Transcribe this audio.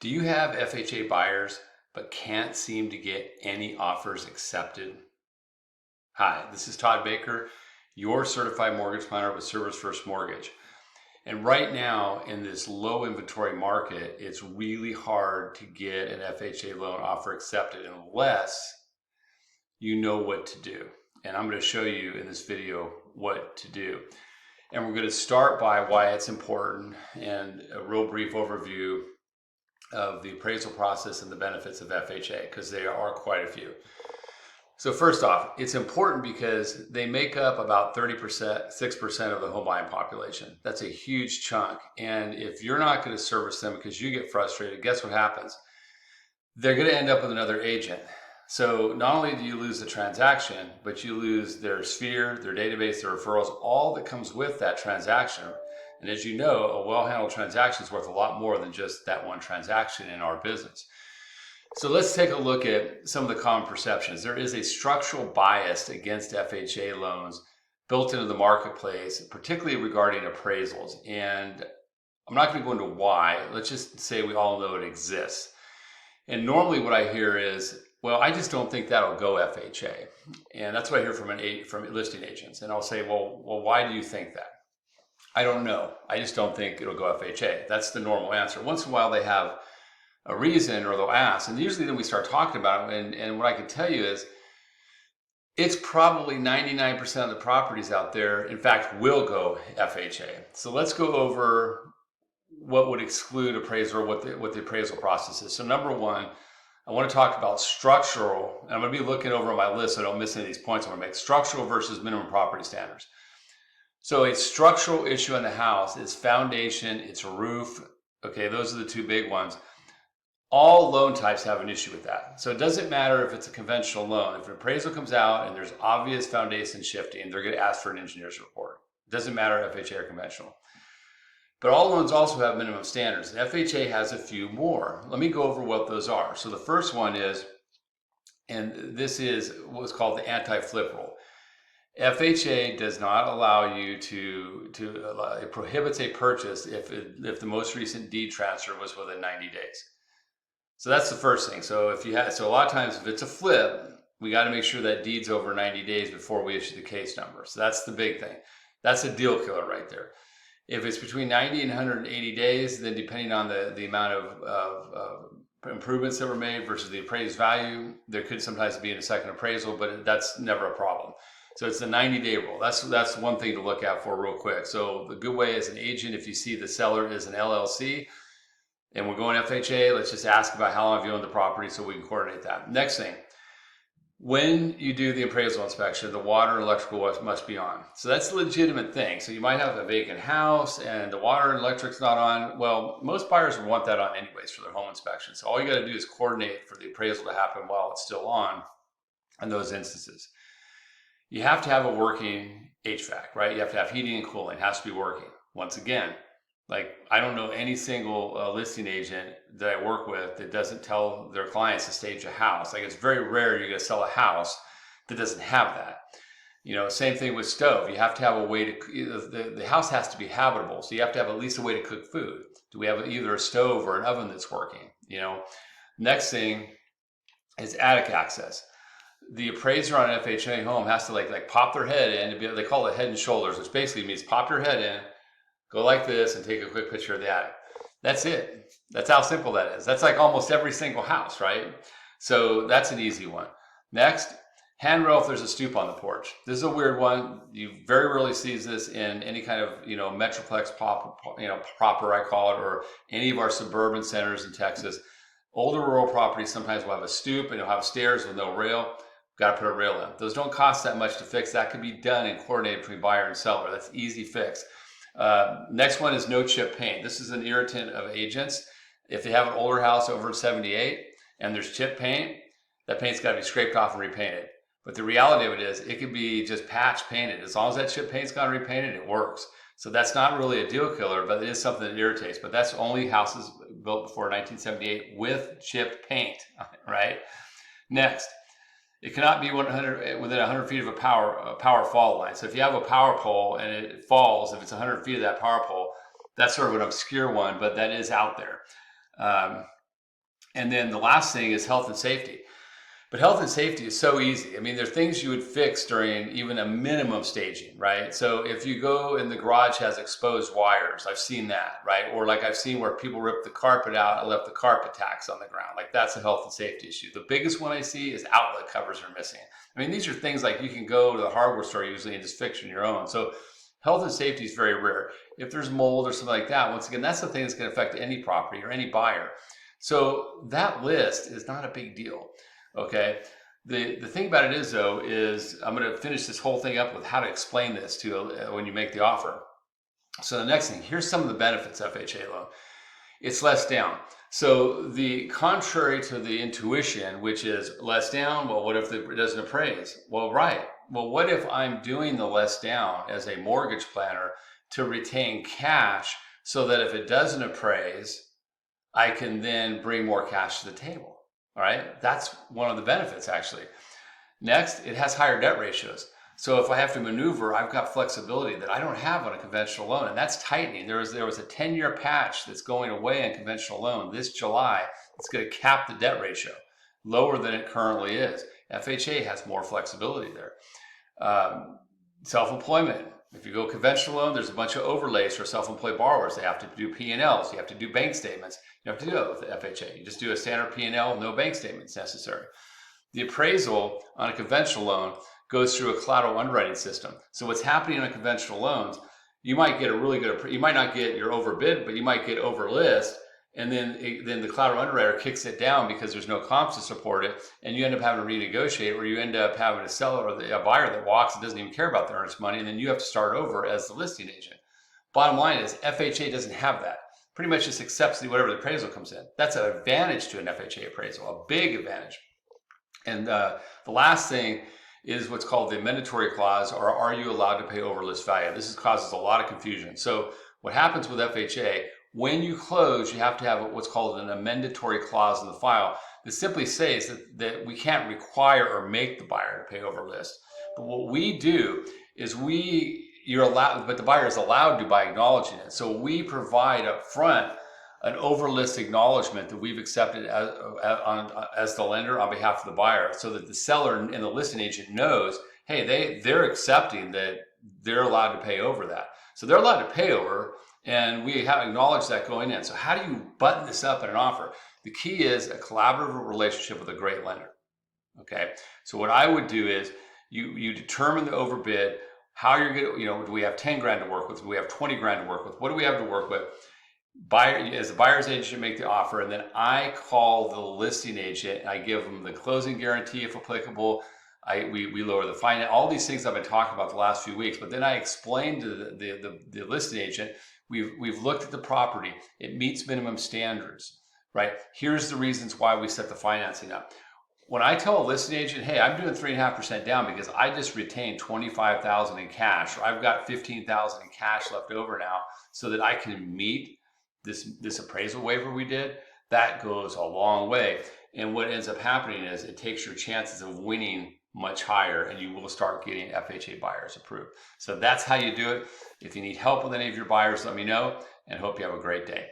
Do you have FHA buyers but can't seem to get any offers accepted? Hi, this is Todd Baker, your certified mortgage planner with Service First Mortgage. And right now, in this low inventory market, it's really hard to get an FHA loan offer accepted unless you know what to do. And I'm going to show you in this video what to do. And we're going to start by why it's important and a real brief overview of the appraisal process and the benefits of FHA, because there are quite a few. So first off, it's important because they make up about 30%, 6% of the home buying population. That's a huge chunk. And if you're not going to service them because you get frustrated, guess what happens? They're going to end up with another agent. So not only do you lose the transaction, but you lose their sphere, their database, their referrals, all that comes with that transaction. And as you know, a well-handled transaction is worth a lot more than just that one transaction in our business. So let's take a look at some of the common perceptions. There is a structural bias against FHA loans built into the marketplace, particularly regarding appraisals. And I'm not going to go into why. Let's just say we all know it exists. And normally what I hear is, well, I just don't think that'll go FHA. And that's what I hear from listing agents. And I'll say, well, why do you think that? I don't know. I just don't think it'll go FHA. That's the normal answer. Once in a while they have a reason or they'll ask. And usually then we start talking about it. And what I can tell you is it's probably 99% of the properties out there, in fact, will go FHA. So let's go over what would exclude appraisal, what the appraisal process is. So number one, I want to talk about structural, and I'm going to be looking over my list so I don't miss any of these points I'm going to make. Structural versus minimum property standards. So a structural issue in the house is foundation, it's roof. Okay, those are the two big ones. All loan types have an issue with that. So it doesn't matter if it's a conventional loan. If an appraisal comes out and there's obvious foundation shifting, they're going to ask for an engineer's report. It doesn't matter FHA or conventional. But all loans also have minimum standards. And FHA has a few more. Let me go over what those are. So the first one is, and this is what's called the anti-flip rule. FHA does not allow you it prohibits a purchase if the most recent deed transfer was within 90 days. So that's the first thing. So a lot of times if it's a flip, we got to make sure that deed's over 90 days before we issue the case number. So that's the big thing. That's a deal killer right there. If it's between 90 and 180 days, then depending on the amount of improvements that were made versus the appraised value, there could sometimes be a second appraisal, but that's never a problem. So it's the 90-day rule. That's one thing to look out for real quick. So the good way as an agent, if you see the seller is an LLC and we're going FHA, let's just ask about how long have you owned the property so we can coordinate that. Next thing, when you do the appraisal inspection, the water and electrical must be on. So that's a legitimate thing. So you might have a vacant house and the water and electric's not on. Well, most buyers would want that on anyways for their home inspection. So all you got to do is coordinate for the appraisal to happen while it's still on in those instances. You have to have a working HVAC, right? You have to have heating and cooling. It has to be working. Once again, like I don't know any single listing agent that I work with that doesn't tell their clients to stage a house. Like it's very rare you're going to sell a house that doesn't have that. You know, same thing with stove. You have to have a way to, the house has to be habitable. So you have to have at least a way to cook food. Do we have either a stove or an oven that's working? You know, next thing is attic access. The appraiser on an FHA home has to like pop their head in. They call it head and shoulders, which basically means pop your head in, go like this, and take a quick picture of the attic. That's it. That's how simple that is. That's like almost every single house, right? So that's an easy one. Next, handrail if there's a stoop on the porch. This is a weird one. You very rarely see this in any kind of metroplex proper I call it, or any of our suburban centers in Texas. Older rural properties sometimes will have a stoop and you'll have stairs with no rail. Got to put a rail in. Those don't cost that much to fix. That can be done and coordinated between buyer and seller. That's easy fix. Next one is no chip paint. This is an irritant of agents. If they have an older house over 78 and there's chip paint, that paint's got to be scraped off and repainted. But the reality of it is it could be just patch painted. As long as that chip paint's got repainted, it works. So that's not really a deal killer, but it is something that irritates. But that's only houses built before 1978 with chip paint, right? Next. It cannot be within 100 feet of a power fall line. So if you have a power pole and it falls, if it's 100 feet of that power pole, that's sort of an obscure one, but that is out there. And then the last thing is health and safety. But health and safety is so easy. I mean, there are things you would fix during even a minimum staging, right? So if you go and the garage has exposed wires, I've seen that, right? Or like I've seen where people rip the carpet out and left the carpet tacks on the ground. Like that's a health and safety issue. The biggest one I see is outlet covers are missing. I mean, these are things like you can go to the hardware store usually and just fix on your own. So health and safety is very rare. If there's mold or something like that, once again, that's the thing that's going to affect any property or any buyer. So that list is not a big deal. Okay. The thing about it is though, is I'm going to finish this whole thing up with how to explain this to when you make the offer. So the next thing, here's some of the benefits of FHA loan. It's less down. So the contrary to the intuition, which is less down, well, what if it doesn't appraise? Well, right. Well, what if I'm doing the less down as a mortgage planner to retain cash so that if it doesn't appraise, I can then bring more cash to the table? All right, that's one of the benefits actually. Next, it has higher debt ratios. So if I have to maneuver, I've got flexibility that I don't have on a conventional loan, and that's tightening. There was a 10-year patch that's going away on conventional loan this July. It's going to cap the debt ratio lower than it currently is. FHA has more flexibility there. Self-employment. If you go conventional loan, there's a bunch of overlays for self-employed borrowers. They have to do P&Ls. You have to do bank statements. You have to do that with the FHA. You just do a standard P&L, no bank statements necessary. The appraisal on a conventional loan goes through a collateral underwriting system. So what's happening on conventional loans, you might get a really good, you might not get your overbid, but you might get over list. And then the collateral underwriter kicks it down because there's no comps to support it, and you end up having to renegotiate, or you end up having a seller or a buyer that walks and doesn't even care about the earnest money, and then you have to start over as the listing agent. Bottom line is FHA doesn't have that. Pretty much just accepts whatever the appraisal comes in. That's an advantage to an FHA appraisal, a big advantage. And the last thing is what's called the amendatory clause, or are you allowed to pay over list value? This causes a lot of confusion. So what happens with FHA, when you close, you have to have what's called an amendatory clause in the file that simply says that we can't require or make the buyer to pay over list. But what we do is you're allowed, but the buyer is allowed to by acknowledging it. So we provide up front an overlist acknowledgement that we've accepted as the lender on behalf of the buyer, so that the seller and the listing agent knows, hey, they're accepting that they're allowed to pay over that. So they're allowed to pay over, and we have acknowledged that going in. So how do you button this up in an offer? The key is a collaborative relationship with a great lender. Okay. So what I would do is you determine the overbid, how you're going to, do we have 10 grand to work with? Do we have 20 grand to work with? What do we have to work with? As the buyer's agent, make the offer, and then I call the listing agent and I give them the closing guarantee if applicable. We lower the finance, all these things I've been talking about the last few weeks, but then I explain to the listing agent, we've looked at the property, it meets minimum standards, right? Here's the reasons why we set the financing up. When I tell a listing agent, hey, I'm doing 3.5% down because I just retained $25,000 in cash, or I've got $15,000 in cash left over now so that I can meet this appraisal waiver we did, that goes a long way. And what ends up happening is it takes your chances of winning much higher, and you will start getting FHA buyers approved. So that's how you do it. If you need help with any of your buyers, let me know, and hope you have a great day.